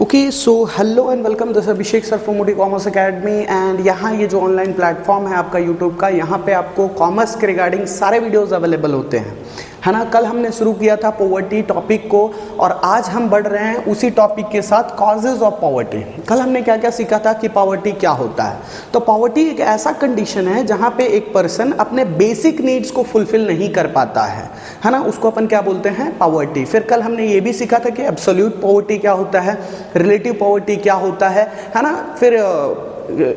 Okay so hello and welcome, this Abhishek sir from मोटी commerce academy. And यहाँ ये जो ऑनलाइन प्लेटफॉर्म है आपका यूट्यूब का, यहाँ पे आपको कॉमर्स के रिगार्डिंग सारे वीडियोस अवेलेबल होते हैं, है ना। कल हमने शुरू किया था पॉवर्टी टॉपिक को और आज हम बढ़ रहे हैं उसी टॉपिक के साथ, कॉजेज ऑफ पॉवर्टी। कल हमने क्या क्या सीखा था कि पॉवर्टी क्या होता है। तो पॉवर्टी एक ऐसा कंडीशन है जहाँ पे एक पर्सन अपने बेसिक नीड्स को फुलफिल नहीं कर पाता है ना, उसको अपन क्या बोलते हैं, पॉवर्टी। फिर कल हमने ये भी सीखा था कि एब्सोल्यूट पॉवर्टी क्या होता है, रिलेटिव पॉवर्टी क्या होता है ना। फिर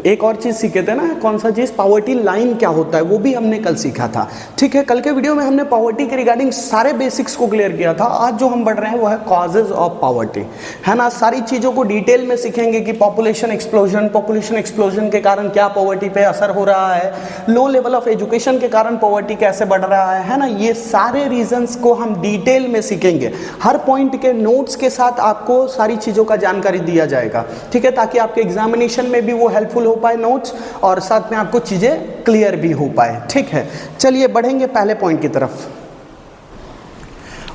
एक और चीज़ सीखे थे ना, कौन सा चीज़, पॉवर्टी लाइन क्या होता है, वो भी हमने कल सीखा था। ठीक है, कल के वीडियो में हमने पॉवर्टी के रिगार्डिंग सारे बेसिक्स को क्लियर किया था। आज जो हम बढ़ रहे हैं वो है कॉजेज ऑफ पॉवर्टी, है ना। सारी चीज़ों को डिटेल में सीखेंगे कि पॉपुलेशन एक्सप्लोजन के कारण क्या पॉवर्टी पे असर हो रहा है, लो लेवल ऑफ एजुकेशन के कारण पॉवर्टी कैसे बढ़ रहा है ना। ये सारे रीजंस को हम डिटेल में सीखेंगे, हर पॉइंट के नोट्स के साथ आपको सारी चीज़ों का जानकारी दिया जाएगा। ठीक है, ताकि आपके एग्जामिनेशन में भी वो हेल्पफुल हो पाए नोट्स, और साथ में आपको चीजें क्लियर भी हो पाए। ठीक है, चलिए बढ़ेंगे पहले पॉइंट की तरफ।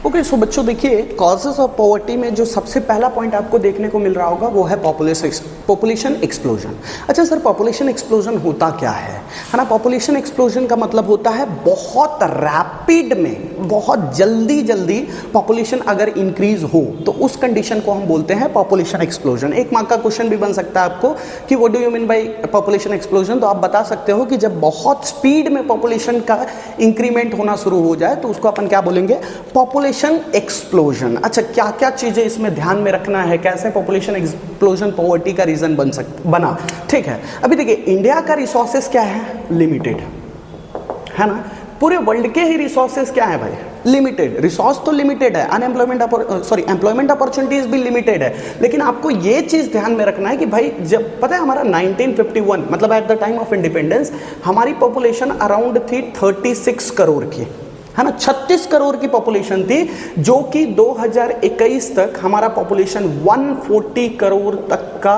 ओके सो बच्चों देखिए, कॉजेज ऑफ पॉवर्टी में जो सबसे पहला पॉइंट आपको देखने को मिल रहा होगा वो है पॉपुलेशन एक्सप्लोजन। अच्छा सर, पॉपुलेशन एक्सप्लोजन होता क्या है ना। पॉपुलेशन एक्सप्लोजन का मतलब होता है बहुत रैपिड में, बहुत जल्दी पॉपुलेशन अगर इंक्रीज हो तो उस कंडीशन को हम बोलते हैं पॉपुलेशन एक्सप्लोजन। एक मार्क का क्वेश्चन भी बन सकता है आपको कि what do you mean by population explosion. तो आप बता सकते हो कि जब बहुत स्पीड में पॉपुलेशन का इंक्रीमेंट होना शुरू हो जाए तो उसको अपन क्या बोलेंगे, पॉपुलेशन एक्सप्लोजन। अच्छा, क्या क्या चीजें इसमें ध्यान में रखना है, कैसे पॉपुलेशन एक्सप्लोजन पॉवर्टी का रीजन बना। ठीक है, अभी देखिए इंडिया का रिसोर्सेस क्या है, लिमिटेड, है ना। पूरे वर्ल्ड के ही रिसोर्सेस क्या है भाई, लिमिटेड। रिसोर्स तो लिमिटेड है, एम्प्लॉयमेंट अपॉर्चुनिटीज भी लिमिटेड है। लेकिन आपको ये चीज ध्यान में रखना है कि भाई जब पता है हमारा 1951 मतलब eight the time of independence हमारी पॉपुलेशन अराउंड थी 36 करोड़ की, है ना। 36 करोड़ की पॉपुलेशन थी, जो कि 2021 तक हमारा पॉपुलेशन 140 करोड़ तक का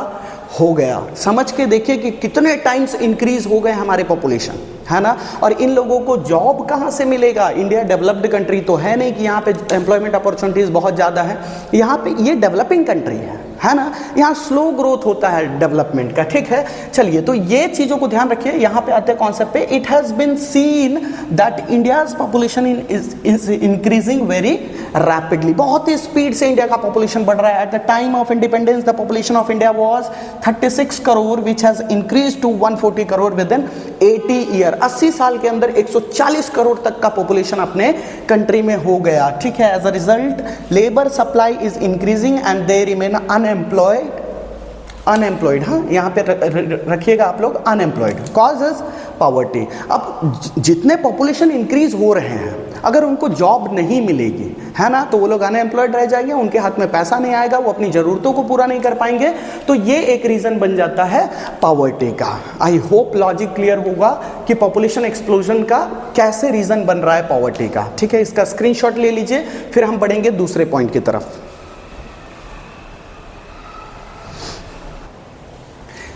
हो गया। समझ के देखिए कि कितने टाइम्स इंक्रीज हो गए हमारे पॉपुलेशन, है ना। और इन लोगों को जॉब कहाँ से मिलेगा, इंडिया डेवलप्ड कंट्री तो है नहीं कि यहाँ पे एम्प्लॉयमेंट अपॉर्चुनिटीज बहुत ज़्यादा है। यहाँ पे ये डेवलपिंग कंट्री है ना। यहाँ स्लो ग्रोथ होता है डेवलपमेंट का। ठीक है, चलिए तो ये चीज़ों को ध्यान रखिए। यहाँ पे आते हैं कॉन्सेप्ट पे, it has been seen that India's population is increasing very rapidly. बहुत ही स्पीड से इंडिया का पॉपुलेशन बढ़ रहा है। At the time of independence the population of India was 36 crore which has increase to 140 crore within 80 year. 80 साल के अंदर 140 करोड़ तक का पॉपुलेशन अपने कंट्री में हो गया। ठीक है, as a result labour supply is increasing and they remain unemployed. हाँ, यहाँ पे रखिएगा आप लोग, अनएम्प्लॉयड। Causes poverty. अब जितने पॉपुलेशन इंक्रीज हो रहे हैं, अगर उनको जॉब नहीं मिलेगी, है ना, तो वो लोग अनएम्प्लॉयड रह जाएंगे, उनके हाथ में पैसा नहीं आएगा, वो अपनी जरूरतों को पूरा नहीं कर पाएंगे। तो ये एक रीजन बन जाता है पॉवर्टी का। आई होप लॉजिक क्लियर होगा कि पॉपुलेशन एक्सप्लोजन का कैसे रीजन बन रहा है पॉवर्टी का। ठीक है, इसका स्क्रीनशॉट ले लीजिए, फिर हम बढ़ेंगे दूसरे पॉइंट की तरफ।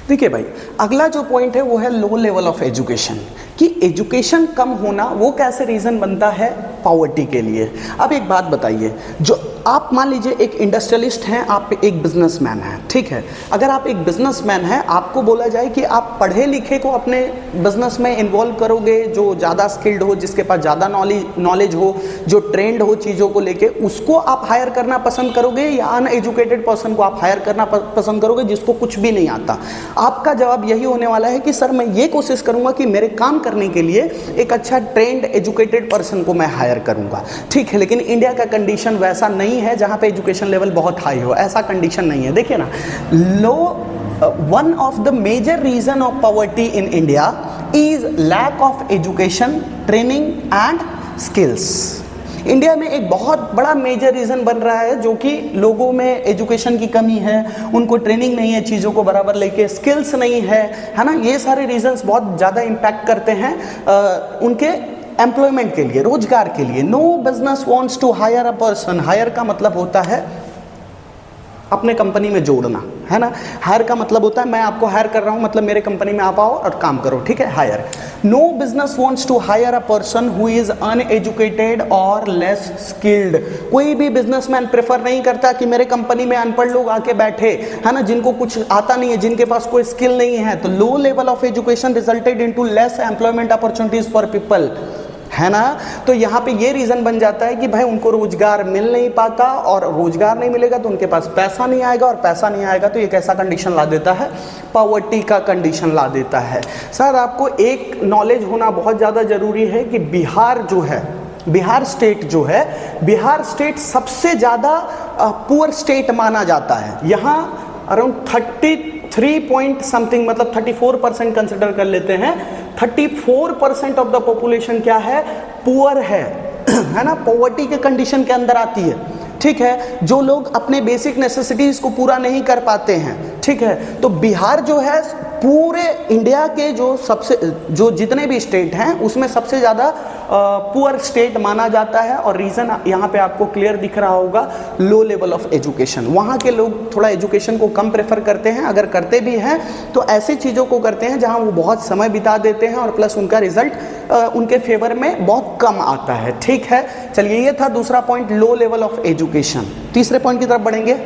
देखिए भाई, अगला जो पॉइंट है वो है लो लेवल ऑफ एजुकेशन, कि एजुकेशन कम होना वो कैसे रीजन बनता है पॉवर्टी के लिए। अब एक बात बताइए, जो आप मान लीजिए एक इंडस्ट्रियलिस्ट हैं, आप एक बिजनेसमैन हैं। ठीक है, अगर आप एक बिजनेसमैन हैं, आपको बोला जाए कि आप पढ़े लिखे को अपने बिजनेस में इन्वॉल्व करोगे, जो ज़्यादा स्किल्ड हो, जिसके पास ज़्यादा नॉलेज हो, जो ट्रेंड हो चीज़ों को लेके, उसको आप हायर करना पसंद करोगे या अनएजुकेटेड पर्सन को आप हायर करना पसंद करोगे जिसको कुछ भी नहीं आता। आपका जवाब यही होने वाला है कि सर मैं ये कोशिश करूंगा कि मेरे काम करने के लिए एक अच्छा ट्रेंड एजुकेटेड पर्सन को मैं हायर करूंगा। ठीक है, लेकिन इंडिया का कंडीशन वैसा नहीं है जहां पे एजुकेशन लेवल बहुत हाई हो, ऐसा कंडीशन नहीं है। देखिए ना, one of the major reason of poverty in India is lack of education, training and skills. India में एक बहुत बड़ा मेजर रीजन बन रहा है जो कि लोगों में एजुकेशन की कमी है, उनको ट्रेनिंग नहीं है चीज़ों को बराबर लेके, स्किल्स नहीं है ना। ये सारे रीजंस बहुत ज़्यादा इम्पैक्ट करते हैं उनके एम्प्लॉयमेंट के लिए, रोजगार के लिए। No business wants to hire a person. Hire का मतलब होता है अपने कंपनी में जोड़ना, है ना। हायर का मतलब होता है मैं आपको हायर कर रहा हूँ, मतलब मेरे कंपनी में आप आओ और काम करो। ठीक है, hire. No business wants to hire a person who is uneducated और लेस स्किल्ड। कोई भी बिजनेसमैन प्रेफर नहीं करता कि मेरे कंपनी में अनपढ़ लोग आके बैठे, है ना, जिनको कुछ आता नहीं है, जिनके पास कोई स्किल नहीं है। तो low level of education resulted into less employment opportunities for people, है ना। तो यहाँ पे ये रीजन बन जाता है कि भाई उनको रोजगार मिल नहीं पाता, और रोजगार नहीं मिलेगा तो उनके पास पैसा नहीं आएगा, और पैसा नहीं आएगा तो ये कैसा कंडीशन ला देता है, पॉवर्टी का कंडीशन ला देता है। सर आपको एक नॉलेज होना बहुत ज़्यादा जरूरी है कि बिहार जो है, बिहार स्टेट जो है, बिहार स्टेट सबसे ज़्यादा पुअर स्टेट माना जाता है। यहाँ अराउंड 33 पॉइंट समथिंग, मतलब 34% कंसिडर कर लेते हैं, 34% ऑफ द पॉपुलेशन क्या है, पुअर है ना, पॉवर्टी के कंडीशन के अंदर आती है। ठीक है, जो लोग अपने बेसिक नेसेसिटीज को पूरा नहीं कर पाते हैं। ठीक है, तो बिहार जो है पूरे इंडिया के जो जितने भी स्टेट हैं उसमें सबसे ज़्यादा पुअर स्टेट माना जाता है। और रीज़न यहाँ पे आपको क्लियर दिख रहा होगा, लो लेवल ऑफ एजुकेशन। वहाँ के लोग थोड़ा एजुकेशन को कम प्रेफर करते हैं, अगर करते भी हैं तो ऐसी चीज़ों को करते हैं जहाँ वो बहुत समय बिता देते हैं, और प्लस उनका रिजल्ट उनके फेवर में बहुत कम आता है। ठीक है, चलिए ये था दूसरा point, low level of education. तीसरे पॉइंट की तरफ बढ़ेंगे।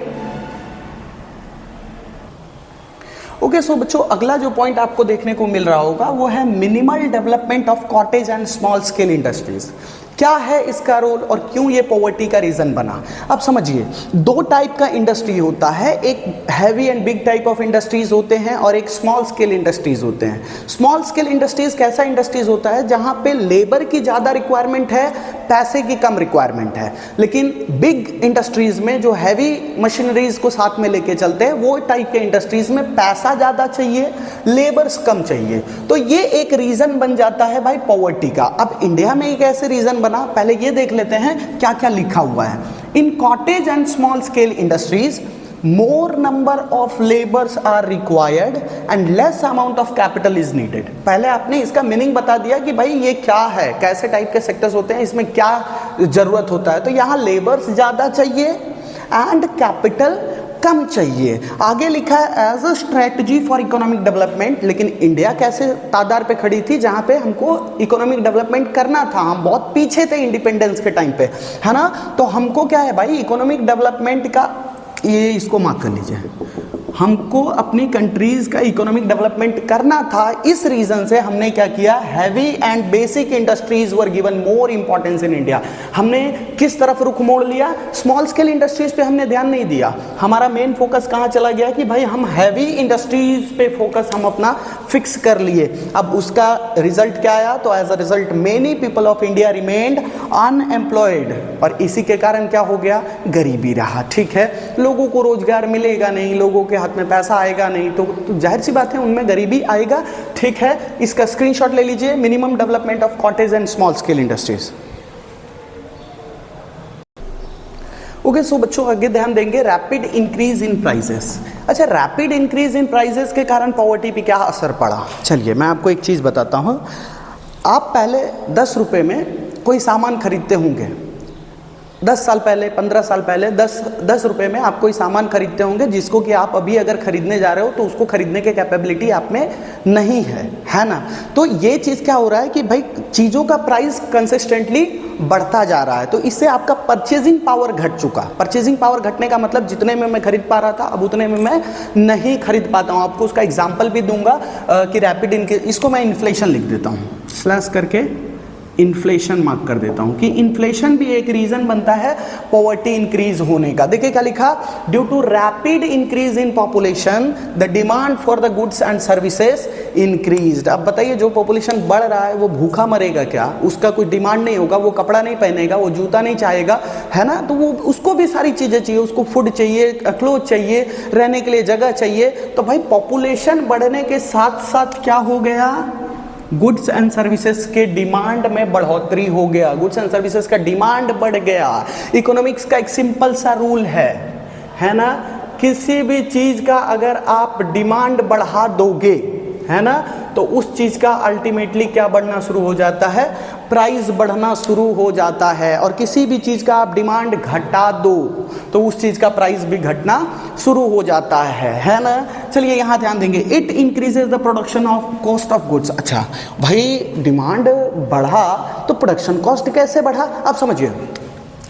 ओके, सो बच्चों अगला जो पॉइंट आपको देखने को मिल रहा होगा वो है minimal development of cottage and small scale industries. क्या है इसका रोल और क्यों ये पॉवर्टी का रीजन बना? अब समझिए, दो टाइप का इंडस्ट्री होता है, एक heavy and big type of industries होते हैं और एक स्मॉल स्केल इंडस्ट्रीज होते हैं। स्मॉल स्केल इंडस्ट्रीज कैसा इंडस्ट्रीज होता है जहां पे लेबर की ज़्यादा रिक्वायरमेंट है, पैसे की कम रिक्वायरमेंट है। लेकिन बिग इंडस्ट्रीज में जो हैवी मशीनरीज को साथ में लेके चलते हैं, वो टाइप के इंडस्ट्रीज में पैसा ज़्यादा चाहिए, लेबर्स कम चाहिए। तो ये एक रीज़न बन जाता है भाई पॉवर्टी का। अब इंडिया में एक ऐसे रीज़न बना, पहले ये देख लेते हैं क्या क्या लिखा हुआ है। In cottage and small scale industries more number of labors are required and less amount of capital is needed। पहले आपने इसका मीनिंग बता दिया कि भाई ये क्या है, कैसे टाइप के सेक्टर्स होते हैं, इसमें क्या जरूरत होता है। तो यहाँ लेबर्स ज़्यादा चाहिए एंड कैपिटल कम चाहिए। आगे लिखा है as a strategy for economic development. लेकिन इंडिया कैसे तादार पे खड़ी थी जहाँ पे हमको इकोनॉमिक डेवलपमेंट करना था, हम बहुत पीछे थे इंडिपेंडेंस के टाइम पे, है ना। तो हमको क्या है भाई, इकोनॉमिक डेवलपमेंट का, ये इसको मार्क कर लीजिए, हमको अपनी कंट्रीज का इकोनॉमिक डेवलपमेंट करना था। इस रीजन से हमने क्या किया, heavy and basic industries were given more importance in India. हमने किस तरफ रुख मोड़ लिया, स्मॉल स्केल इंडस्ट्रीज पे हमने ध्यान नहीं दिया। हमारा मेन फोकस कहाँ चला गया कि भाई हम हैवी इंडस्ट्रीज पे फोकस हम अपना फिक्स कर लिए। अब उसका रिजल्ट क्या आया, तो as a result many people of India remained unemployed, और इसी के कारण क्या हो गया, गरीबी रहा। ठीक है, लोगों को रोजगार मिलेगा नहीं, लोगों के हाथ में पैसा आएगा नहीं, तो जाहिर सी बात है उनमें गरीबी आएगा। ठीक है, इसका स्क्रीनशॉट ले लीजिए, minimum development of cottage and small scale industries. Okay, so बच्चों आगे ध्यान देंगे, रैपिड इंक्रीज इन प्राइसेस। अच्छा, रैपिड इंक्रीज इन प्राइसेस के कारण पॉवर्टी पे क्या असर पड़ा? चलिए मैं आपको एक चीज़ बताता हूँ। आप पहले 10 रुपये में कोई सामान खरीदते होंगे, 10 साल पहले, 15 साल पहले 10 रुपये में आप कोई सामान खरीदते होंगे, जिसको कि आप अभी अगर खरीदने जा रहे हो तो उसको खरीदने के कैपेबिलिटी आप में नहीं है ना। तो ये चीज़ क्या हो रहा है कि भाई चीज़ों का प्राइस कंसिस्टेंटली बढ़ता जा रहा है, तो इससे आपका परचेजिंग पावर घट चुका। परचेजिंग पावर घटने का मतलब जितने में मैं खरीद पा रहा था अब उतने में मैं नहीं खरीद पाता हूँ। आपको उसका एग्जाम्पल भी दूंगा कि रैपिड इंक्रीज, इसको मैं इन्फ्लेशन लिख देता हूँ, स्लैश करके इन्फ्लेशन मार्क कर देता हूं कि इन्फ्लेशन भी एक रीजन बनता है पॉवर्टी इंक्रीज होने का। देखिए क्या लिखा, due to rapid increase in population the demand for the goods and services increased. अब बताइए, जो पॉपुलेशन बढ़ रहा है वो भूखा मरेगा क्या? उसका कोई डिमांड नहीं होगा, वो कपड़ा नहीं पहनेगा, वो जूता नहीं चाहेगा, है ना। तो वो उसको भी सारी चीजें चाहिए, उसको फूड चाहिए, क्लोथ चाहिए, रहने के लिए जगह चाहिए। तो भाई पॉपुलेशन बढ़ने के साथ साथ क्या हो गया, गुड्स एंड सर्विसेज के डिमांड में बढ़ोतरी हो गया, गुड्स एंड सर्विसेज का डिमांड बढ़ गया। इकोनॉमिक्स का एक सिंपल सा रूल है ना, किसी भी चीज का अगर आप डिमांड बढ़ा दोगे, है ना, तो उस चीज का अल्टीमेटली क्या बढ़ना शुरू हो जाता है, प्राइस बढ़ना शुरू हो जाता है, और किसी भी चीज़ का आप डिमांड घटा दो तो उस चीज़ का प्राइस भी घटना शुरू हो जाता है ना। चलिए यहाँ ध्यान देंगे, it increases the production of cost of goods. अच्छा भाई, डिमांड बढ़ा तो प्रोडक्शन कॉस्ट कैसे बढ़ा? आप समझिए,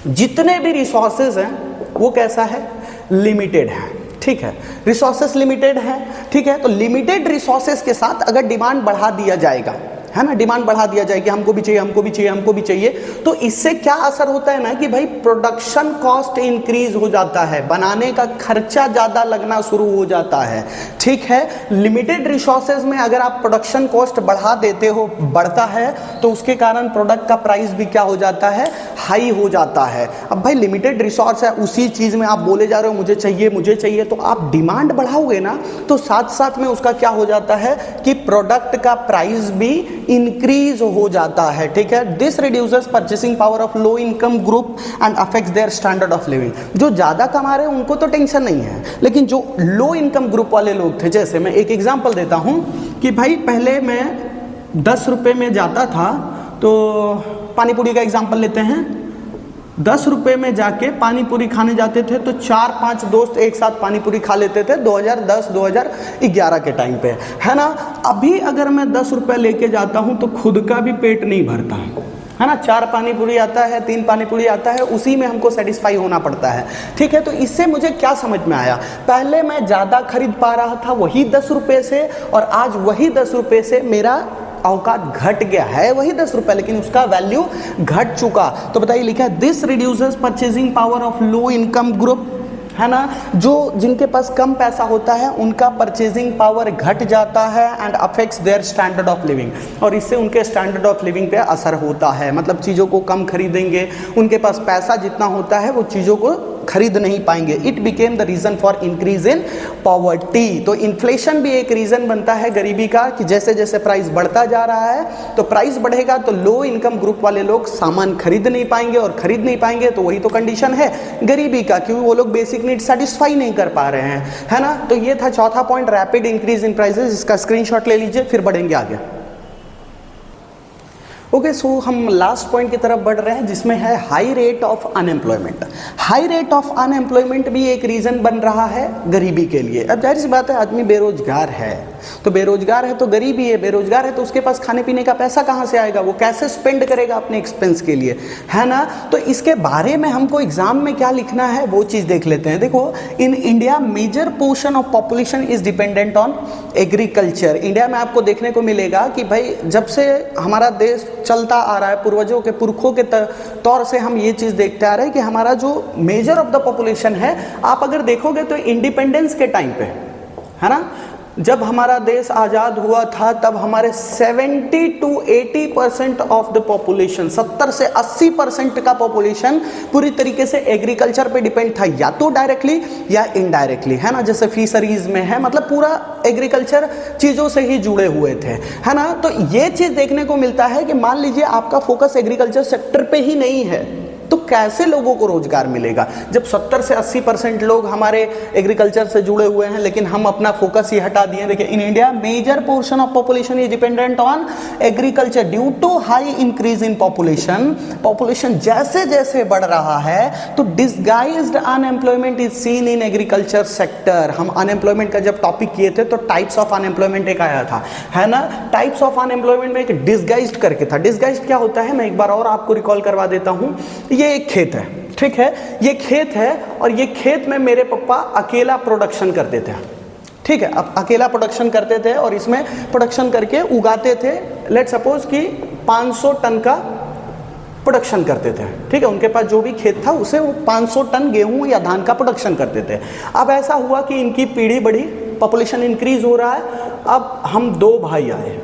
जितने भी रिसोर्सेज हैं वो कैसा है, लिमिटेड है, ठीक है, रिसोर्सेस लिमिटेड है, ठीक है। तो लिमिटेड रिसोर्सेस के साथ अगर डिमांड बढ़ा दिया जाएगा, है ना, डिमांड बढ़ा दिया जाए कि हमको भी चाहिए, हमको भी चाहिए, हमको भी चाहिए, तो इससे क्या असर होता है ना कि भाई प्रोडक्शन कॉस्ट इंक्रीज हो जाता है, बनाने का खर्चा ज़्यादा लगना शुरू हो जाता है, ठीक है। लिमिटेड रिसोर्सेज में अगर आप प्रोडक्शन कॉस्ट बढ़ा देते हो, बढ़ता है, तो उसके कारण प्रोडक्ट का प्राइस भी क्या हो जाता है, हाई हो जाता है। अब भाई लिमिटेड रिसोर्स है, उसी चीज़ में आप बोले जा रहे हो मुझे चाहिए मुझे चाहिए, तो आप डिमांड बढ़ाओगे ना तो साथ साथ में उसका क्या हो जाता है कि प्रोडक्ट का प्राइस भी इंक्रीज हो जाता है, ठीक है। This reduces purchasing power of low income group and affects their standard of living. जो ज़्यादा कमा रहे हैं उनको तो टेंशन नहीं है, लेकिन जो लो इनकम ग्रुप वाले लोग थे, जैसे मैं एक एग्जांपल देता हूं कि भाई पहले मैं 10 रुपये में जाता था, तो पानी पूरी का एग्जांपल लेते हैं, 10 रुपये में जाके पानी पूरी खाने जाते थे तो 4-5 दोस्त एक साथ पानी पूरी खा लेते थे 2010-2011 के टाइम पे, है ना। अभी अगर मैं 10 रुपये लेके जाता हूँ तो खुद का भी पेट नहीं भरता, है ना। 4 पानी पूरी आता है, 3 पानी पूरी आता है, उसी में हमको सेटिस्फाई होना पड़ता है, ठीक है। तो इससे मुझे क्या समझ में आया, पहले मैं ज़्यादा खरीद पा रहा था वही 10 रुपये से, और आज वही 10 रुपये से मेरा औकात घट गया है, वही 10 रुपये, लेकिन उसका वैल्यू घट चुका। तो बताइए, लिखा है this reduces purchasing power of low income group, है ना। जो जिनके पास कम पैसा होता है उनका परचेजिंग पावर घट जाता है and affects their standard of living, और इससे उनके स्टैंडर्ड ऑफ लिविंग पे असर होता है। मतलब चीज़ों को कम खरीदेंगे, उनके पास पैसा जितना होता है वो चीज़ों को खरीद नहीं पाएंगे। It became the reason for increase in poverty. तो इन्फ्लेशन भी एक रीज़न बनता है गरीबी का, कि जैसे जैसे प्राइस बढ़ता जा रहा है तो प्राइस बढ़ेगा तो लो इनकम ग्रुप वाले लोग सामान खरीद नहीं पाएंगे, और खरीद नहीं पाएंगे तो वही तो कंडीशन है गरीबी का, क्योंकि वो लोग बेसिक नीड सेटिस्फाई नहीं कर पा रहे हैं, है ना। तो ये था चौथा point, rapid increase in prices. इसका स्क्रीनशॉट ले लीजिए, फिर बढ़ेंगे आगे। ओके, सो हम लास्ट पॉइंट की तरफ बढ़ रहे हैं, जिसमें है high rate of unemployment. High rate of unemployment भी एक रीज़न बन रहा है गरीबी के लिए। अब जाहिर सी बात है, आदमी बेरोजगार है तो बेरोजगार है तो गरीबी है, बेरोजगार है तो उसके पास खाने पीने का पैसा कहाँ से आएगा, वो कैसे स्पेंड करेगा अपने एक्सपेंस के लिए, है ना। तो इसके बारे में हमको एग्जाम में क्या लिखना है वो चीज़ देख लेते हैं। देखो, in India major portion of population is dependent on agriculture. India में आपको देखने को मिलेगा कि भाई जब से हमारा देश चलता आ रहा है, पूर्वजों के पुरखों के तौर से हम ये चीज़ देखते आ रहे हैं कि हमारा जो मेजर ऑफ द पॉपुलेशन है, आप अगर देखोगे तो इंडिपेंडेंस के टाइम पे, है ना, जब हमारा देश आज़ाद हुआ था तब हमारे 70 to 80% ऑफ द पॉपुलेशन, 70 से 80% का पॉपुलेशन पूरी तरीके से एग्रीकल्चर पे डिपेंड था, या तो डायरेक्टली या इनडायरेक्टली, है ना। जैसे फिशरीज में है, मतलब पूरा एग्रीकल्चर चीज़ों से ही जुड़े हुए थे, है ना। तो ये चीज़ देखने को मिलता है कि मान लीजिए आपका फोकस एग्रीकल्चर सेक्टर पे ही नहीं है, तो कैसे लोगों को रोजगार मिलेगा जब 70 से 80% लोग हमारे एग्रीकल्चर से जुड़े हुए हैं, लेकिन हम अपना फोकस ही हटा दिए। देखिए, in India major portion of population is dependent on agriculture due to high increase in population. Population जैसे जैसे बढ़ रहा है तो disguised unemployment is seen in agriculture sector. हम अनएम्प्लॉयमेंट का जब टॉपिक किए थे तो टाइप्स ऑफ अनएम्प्लॉयमेंट एक आया था, है ना। टाइप्स ऑफ अनएम्प्लॉयमेंट में एक डिसगाइज्ड करके था। डिसगाइज्ड क्या होता है, मैं एक बार और आपको रिकॉल करवा देता हूं। ये एक खेत है, ठीक है, ये खेत है, और ये खेत में मेरे पापा अकेला प्रोडक्शन करते थे, ठीक है। अब अकेला प्रोडक्शन करते थे और इसमें प्रोडक्शन करके उगाते थे। लेट सपोज कि 500 टन का प्रोडक्शन करते थे, ठीक है। उनके पास जो भी खेत था उसे वो 500 टन गेहूं या धान का प्रोडक्शन करते थे। अब ऐसा हुआ कि इनकी पीढ़ी बढ़ी, पॉपुलेशन इंक्रीज हो रहा है। अब हम 2 भाई आए,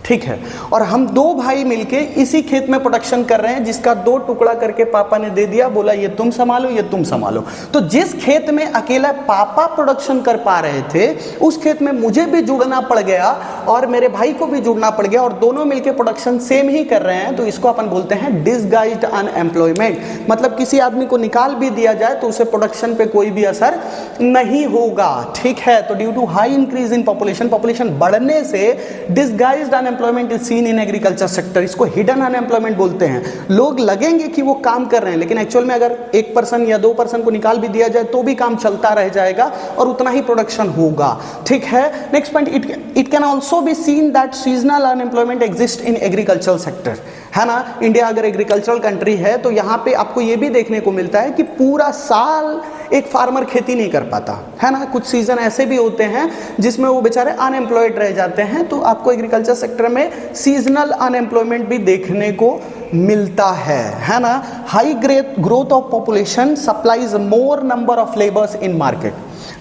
ठीक है, और हम 2 भाई मिलके इसी खेत में प्रोडक्शन कर रहे हैं, जिसका 2 टुकड़ा करके पापा ने दे दिया, बोला ये तुम संभालो, ये तुम संभालो। तो जिस खेत में अकेला पापा प्रोडक्शन कर पा रहे थे, उस खेत में मुझे भी जुड़ना पड़ गया और मेरे भाई को भी जुड़ना पड़ गया, और दोनों मिलके प्रोडक्शन सेम ही कर रहे हैं। तो इसको अपन बोलते हैं डिसगाइज्ड अनएम्प्लॉयमेंट। मतलब किसी आदमी को निकाल भी दिया जाए तो उसे प्रोडक्शन पे कोई भी असर नहीं होगा, ठीक है। तो due to high increase in population, population बढ़ने से disguised unemployment is seen in agriculture sector, इसको हिडन अनएम्प्लॉयमेंट बोलते हैं। लोग लगेंगे कि वो काम कर रहे हैं, लेकिन एक्चुअल में अगर 1% या 2% को निकाल भी दिया जाए तो भी काम चलता रह जाएगा और उतना ही प्रोडक्शन होगा, ठीक है। Next point, it can also be seen that seasonal unemployment exist in agricultural sector, है ना। इंडिया अगर एग्रीकल्चरल कंट्री है तो यहाँ पे आपको ये भी देखने को मिलता है कि पूरा साल एक फार्मर खेती नहीं कर पाता, है ना। कुछ सीजन ऐसे भी होते हैं जिसमें वो बेचारे अनएम्प्लॉयड रह जाते हैं, तो आपको एग्रीकल्चर सेक्टर में सीजनल अनएम्प्लॉयमेंट भी देखने को मिलता है ना। High growth of population supplies more number of labours in market,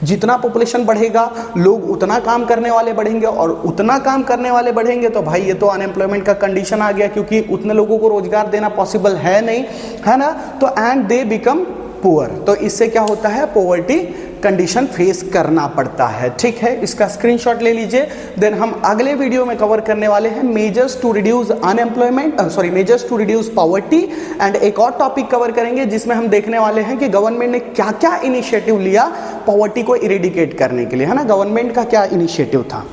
जितना पॉपुलेशन बढ़ेगा लोग उतना काम करने वाले बढ़ेंगे, और उतना काम करने वाले बढ़ेंगे तो भाई ये तो अनएम्प्लॉयमेंट का कंडीशन आ गया, क्योंकि उतने लोगों को रोजगार देना पॉसिबल है नहीं, है ना। तो एंड दे बिकम पुअर, तो इससे क्या होता है, पॉवर्टी कंडीशन फेस करना पड़ता है, ठीक है। इसका स्क्रीनशॉट ले लीजिए। देन हम अगले वीडियो में कवर करने वाले हैं measures to reduce unemployment, measures to reduce poverty, and एक और टॉपिक कवर करेंगे जिसमें हम देखने वाले हैं कि गवर्नमेंट ने क्या क्या इनिशिएटिव लिया पॉवर्टी को इरेडिकेट करने के लिए, है ना। गवर्नमेंट का क्या इनिशिएटिव था।